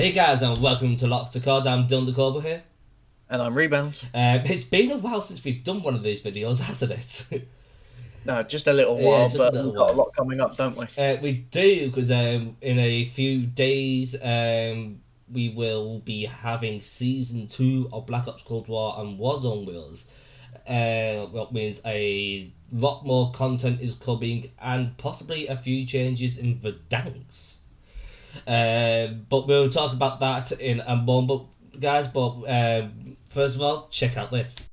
Hey guys, and welcome to Lock to Cod. I'm Dylan DeCorbo here. And I'm Rebound. It's been a while since we've done one of these videos, hasn't it? No, just a little Yeah, while, just a but little we've got a while. lot coming up, don't we? We do, because in a few days, we will be having Season 2 of Black Ops Cold War and Warzone Wheels. What means a lot more content is coming, and possibly a few changes in Verdansk. But we'll talk about that in a moment, guys. But first of all, check out this.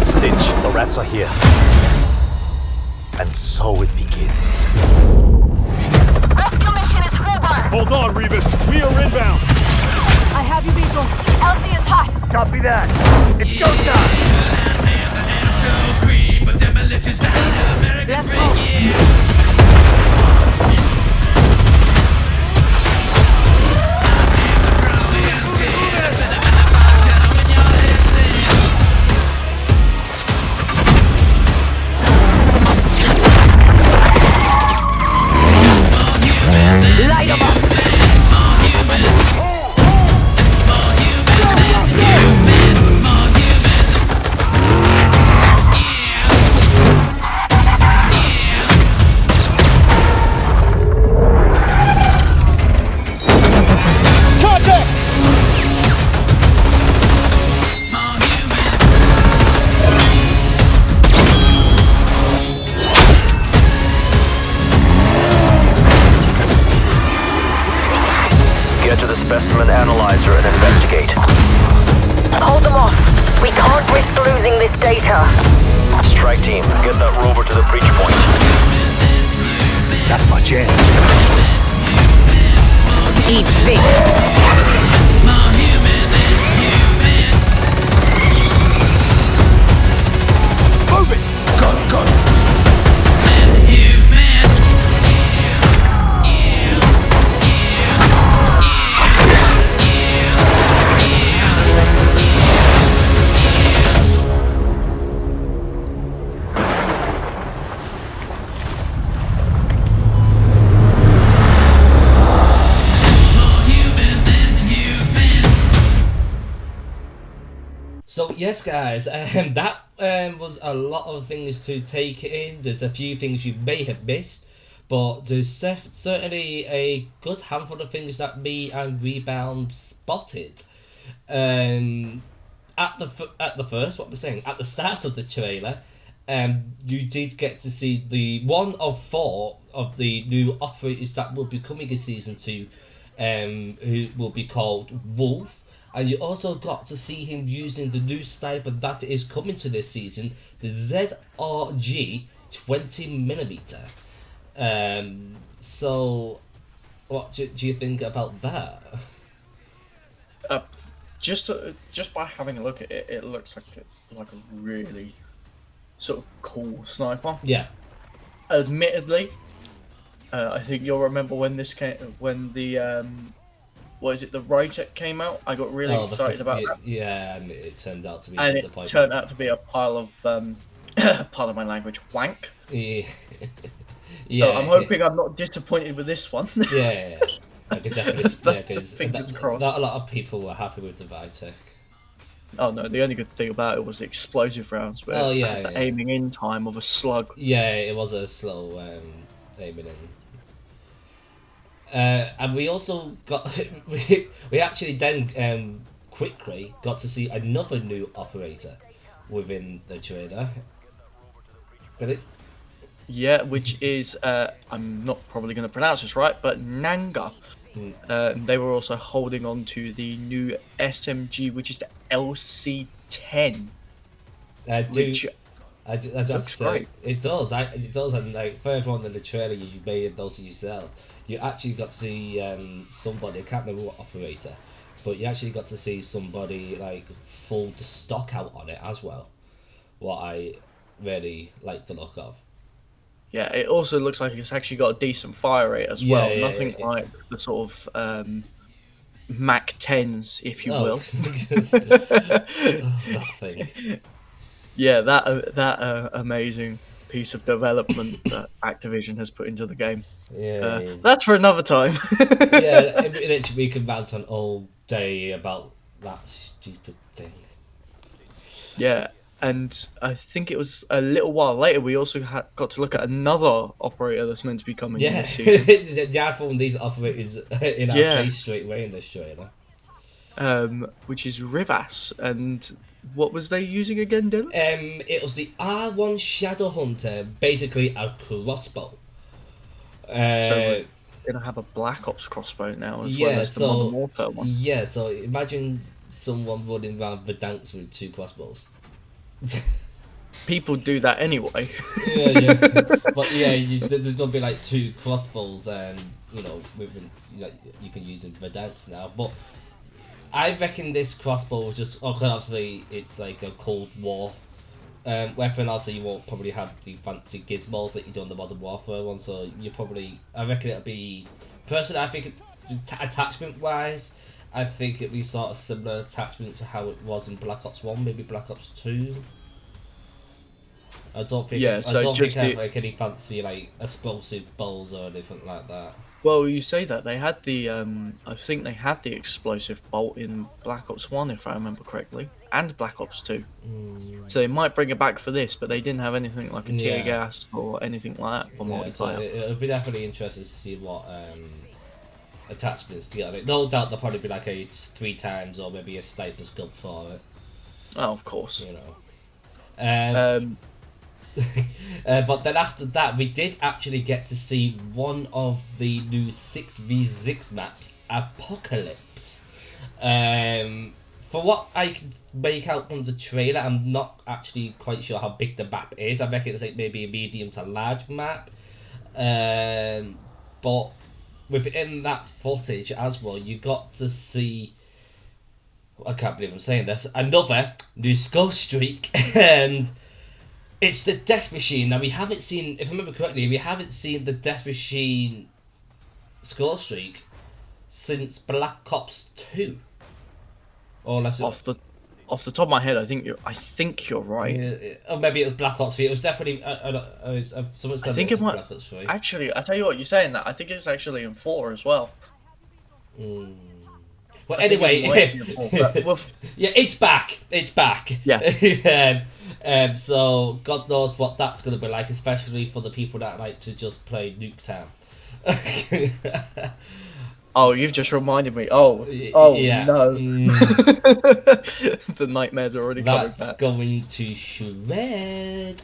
Stitch, the rats are here. And so it begins. Rescue mission is full. Hold on, Revis. We are inbound. I have you, Weasel. Elsie is hot. Copy that. It's go time. Let's move. Light 'em up. Contact! Get to the specimen analyzer and investigate. Hold them off. We can't risk losing this data. Strike team, get that rover to the breach point. That's my jam. Eat this. Move it! Go, go! So yes, guys, that was a lot of things to take in. There's a few things you may have missed, but there's certainly a good handful of things that me and Rebound spotted. At the first, what we're saying at the start of the trailer, you did get to see the one of four of the new operators that will be coming in season 2, who will be called Wolf. And you also got to see him using the new sniper that is coming to this season, the ZRG 20mm. So, what do you think about that? Uh, just by having a look at it, it looks like a really sort of cool sniper. Yeah. Admittedly, I think you'll remember when the what is it, the Rytek came out. I got really excited about that, Yeah, and it turns out to be and it disappointing. turned out to be a pile of pardon my language, wank. Yeah. So I'm hoping I'm not disappointed with this one. Yeah. I could definitely. That's Yeah, the because fingers crossed. not a lot of people were happy with the Vitek. Oh no, the only good thing about it was the explosive rounds, where Oh, it yeah, had the yeah. aiming in time of a slug. Yeah, it was a slow aiming in. And we also got we actually then quickly got to see another new operator within the trailer. But it Yeah, which is I'm not probably going to pronounce this right, but Nanga. They were also holding on to the new SMG, which is the LC10, I do. which I just looks great. it does. It does, and like for everyone in the trailer, you may have noticed yourself. You actually got to see somebody. I can't remember what operator, but you actually got to see somebody like full stock out on it as well. What I really like the look of. Yeah, it also looks like it's actually got a decent fire rate as Yeah, well. yeah, Nothing yeah. like the sort of Mac 10s, if you will. That thing. Yeah, that amazing piece of development that Activision has put into the game. Yeah. That's for another time. Yeah, literally we can rant on all day about that stupid thing. Yeah, and I think it was a little while later we also got to look at another operator that's meant to be coming in Yeah, this season. the iPhone these operators in our Yeah. face straight away in this trailer. Which is Rivas, and what was they using again, Dylan? It was the R1 Shadowhunter, basically a crossbow. So we're gonna have a Black Ops crossbow now, as well as the Modern Warfare one. Yeah, so imagine someone running around Verdansk with 2 crossbows. People do that anyway. Yeah. But yeah, there's gonna be like 2 crossbows, and you know, you can use in Verdansk now. But I reckon this crossbow was just obviously it's like a Cold War weapon. Also, you won't probably have the fancy gizmos that you do on the Modern Warfare one. So I reckon it'll be. Personally, I think attachment wise, I think it'll be sort of similar attachment to how it was in Black Ops 1, maybe Black Ops 2. I don't think. Yeah, so I don't just think I have like any fancy like explosive balls or anything like that. Well, you say that they had the I think they had the explosive bolt in Black Ops 1, if I remember correctly, and Black Ops 2. So they might bring it back for this, but they didn't have anything like a tear Yeah. gas or anything like that for Yeah, so multiplayer. it'll be definitely interesting to see what attachments to get on it. No doubt there'll probably be like a 3 times or maybe a sniper's gun for it, Oh, of course. you know. But then after that, we did actually get to see one of the new 6v6 maps, Apocalypse. For what I can make out from the trailer, I'm not actually quite sure how big the map is. I reckon it's like maybe a medium to large map. But within that footage as well, you got to see. I can't believe I'm saying this. Another new Skull Streak, and it's the Death Machine. Now we haven't seen, if I remember correctly, we haven't seen the Death Machine Skull Streak since Black Ops 2. Or unless Off the top of my head, I think you're right. or maybe it was Black Ops 3. It was definitely. Someone said I think it was it might. Black Ops 3. Actually, I tell you what, you're saying that. I think it's actually in 4 as well. Well, I think it anyway, might be in 4, but yeah, it's back. It's back. Yeah. So God knows what that's going to be like, especially for the people that like to just play Nuketown. Oh, you've just reminded me. Oh yeah. no. The nightmares are already coming That's back. going to shred.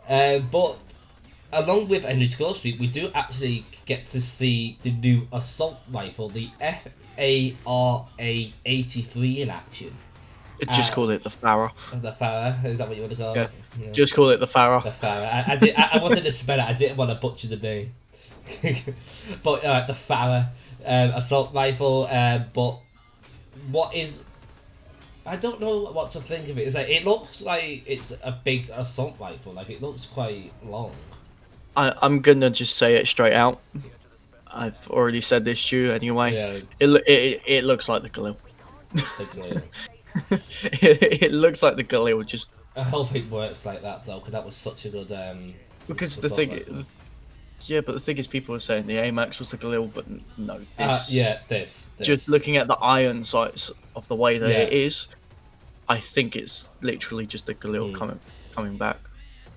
But along with a new Skull Streak, we do actually get to see the new assault rifle, the FARA-83 in action. Just call it the Farah. The Farah, is that what you want to call Yeah. it? Yeah. Just call it the Farah. The Farah. I wanted to spell it. I didn't want to butcher the name. But the Farah assault rifle. But what is? I don't know what to think of it. It's like it looks like it's a big assault rifle. Like it looks quite long. I'm gonna just say it straight out. I've already said this to you anyway. Yeah. It looks like the Galil. It looks like the Galil. Just I hope it works like that though, because that was such a good. because the assault thing. rifle. Yeah, but the thing is, people are saying the AMAX was the Galil, but no. This, this. Just looking at the iron sights of the way that Yeah. it is, I think it's literally just the Galil coming back.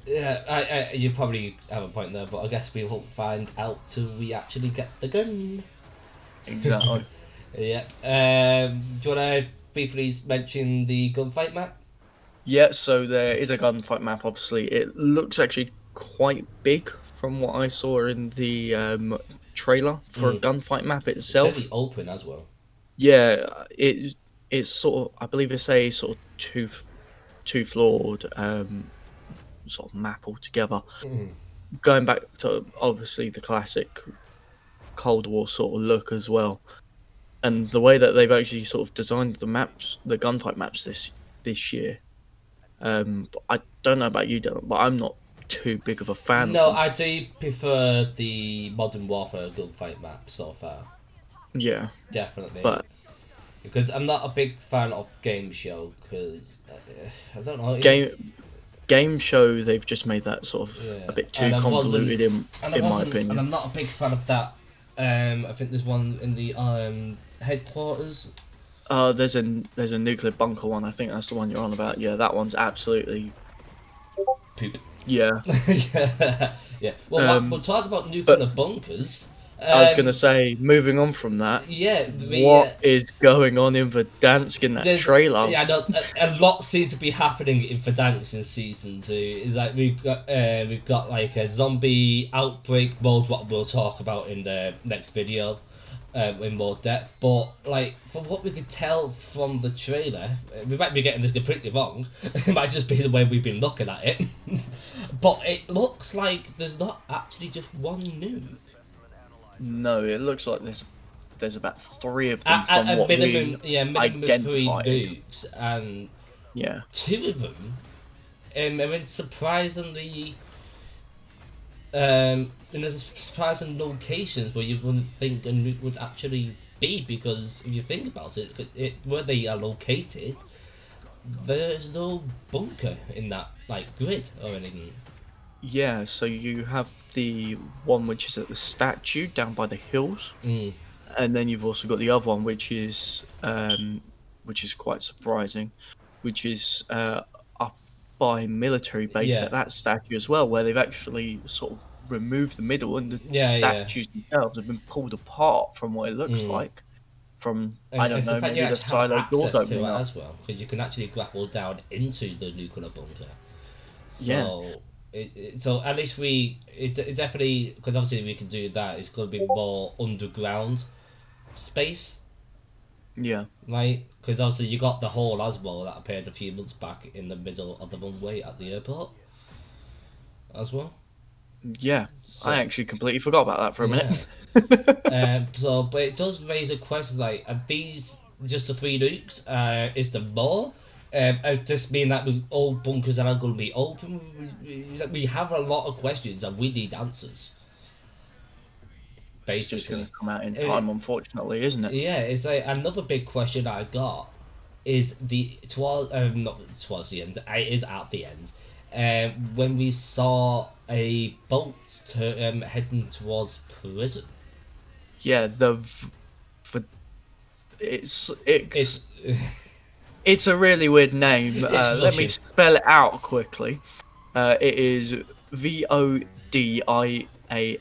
Yeah, you probably have a point there, but I guess we won't find out till we actually get the gun. Exactly. Yeah. Do you want to briefly mention the gunfight map? Yeah, so there is a gunfight map, obviously. It looks actually quite big from what I saw in the trailer for a gunfight map itself. Fairly open as well. Yeah, it's sort of, I believe it's a sort of two-floored sort of map altogether. Going back to, obviously, the classic Cold War sort of look as well. And the way that they've actually sort of designed the maps, the gunfight maps this year. But I don't know about you, Dylan, but I'm not too big of a fan No, of them. I do prefer the Modern Warfare gunfight map so far. Yeah, definitely. but Because I'm not a big fan of game show, because I don't know. It's game show, they've just made that sort of yeah. a bit too And I convoluted wasn't, in my and opinion. I'm not a big fan of that. I think there's one in the headquarters. There's a nuclear bunker one. I think that's the one you're on about. Yeah, that one's absolutely Poop. yeah. Yeah, yeah. Well, we'll talk about nuclear bunkers. I was gonna say, moving on from that, Yeah, what is going on in Verdansk in that trailer? Yeah, I know a lot seems to be happening in Verdansk in season 2. It's like we've got like a zombie outbreak mode, what we'll talk about in the next video, in more depth. But like from what we could tell from the trailer, we might be getting this completely wrong. It might just be the way we've been looking at it. But it looks like there's not actually just one nuke. No, it looks like there's about 3 of them At from a what minimum, we minimum 3 identified. nukes, and Yeah, 2 of them, I mean, surprisingly, in surprising locations where you wouldn't think a nuke would actually be, because if you think about it, where they are located, there's no bunker in that like grid or anything. yeah. So you have the one which is at the statue down by the hills, and then you've also got the other one which is quite surprising, which is up by military base Yeah. at that statue as well, where they've actually sort of removed the middle, and the Yeah, yeah. statues themselves have been pulled apart from what it looks like. From I don't it's know, the fact maybe you the actually have silo doors access to opening it up. as well, because you can actually grapple down into the nuclear bunker. Yeah. So, so at least it definitely, because obviously we can do that. It's going to be more underground space, Yeah. right? Because obviously you got the hole as well that appeared a few months back in the middle of the runway at the airport, as well. Yeah, I actually completely forgot about that for a minute. So, but it does raise a question like, are these just the 3 nukes? Is there more? Does this mean that all bunkers are going to be open? We have a lot of questions and we need answers. It's just Basically. going to come out in time, unfortunately, isn't it? Yeah, it's like another big question I got is not towards the end. It is at the end. When we saw a boat heading towards prison. Yeah, it's a really weird name. Let me Russian. spell it out quickly. It is Vodianoi, the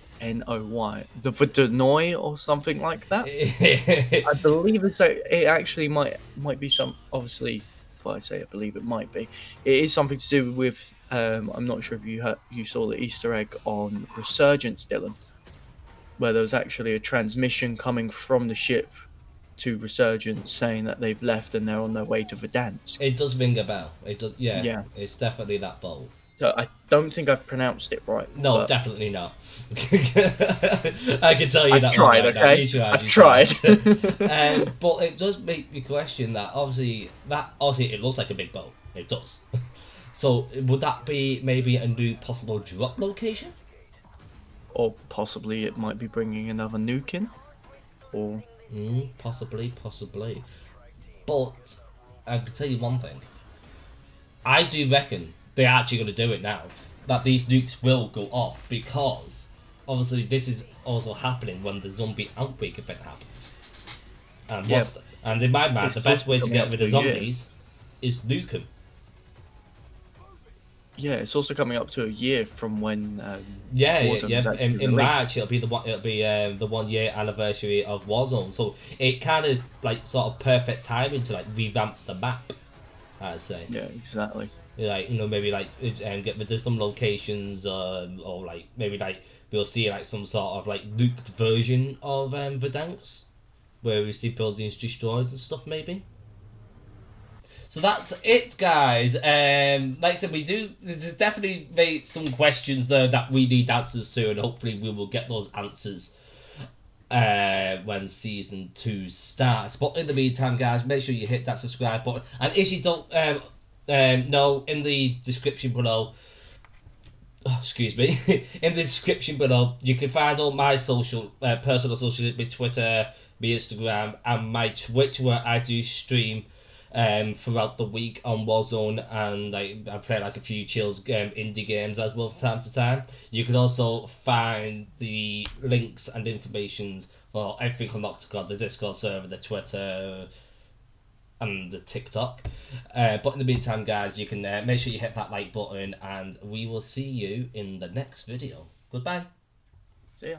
Vodanoy or something like that. I believe it actually might be some, obviously. Well, I say I believe it might be. It is something to do with. I'm not sure if you saw the Easter egg on Resurgence, Dylan, where there was actually a transmission coming from the ship to Resurgence saying that they've left and they're on their way to Verdansk. It does ring a bell. It does. Yeah. Yeah. It's definitely that boat. So I don't think I've pronounced it right. No, but definitely not. I can tell you I've that. tried, right now. okay? You I've tried. But it does make me question that. Obviously, it looks like a big boat. It does. So would that be maybe a new possible drop location? Or possibly it might be bringing another nuke in. Or Possibly. But I can tell you one thing. I do reckon they're actually going to do it now. That these nukes will go off, because obviously this is also happening when the zombie outbreak event happens. And and in my mind, the best way to get rid of zombies is nuke them. Yeah, it's also coming up to a year from when. Yeah. Warzone was actually In released. March, it'll be the 1 year anniversary of Warzone. So it kind of like sort of perfect timing to like revamp the map, I'd say. Yeah, exactly. Like, maybe like get rid of some locations, or like maybe like we'll see like some sort of like nuked version of Verdansk, where we see buildings destroyed and stuff, maybe. So that's it, guys. Like I said, there's definitely some questions there that we need answers to, and hopefully we will get those answers when season 2 starts. But in the meantime, guys, make sure you hit that subscribe button, and if you don't know, in the description below, in the description below, you can find all my personal socials, with Twitter, my Instagram, and my Twitch, where I do stream throughout the week on Warzone, and I play like a few chills indie games as well from time to time. You can also find the links and informations for everything on Octagon, the Discord server, the Twitter, and the TikTok. But in the meantime, guys, you can make sure you hit that like button, and we will see you in the next video. Goodbye. See ya.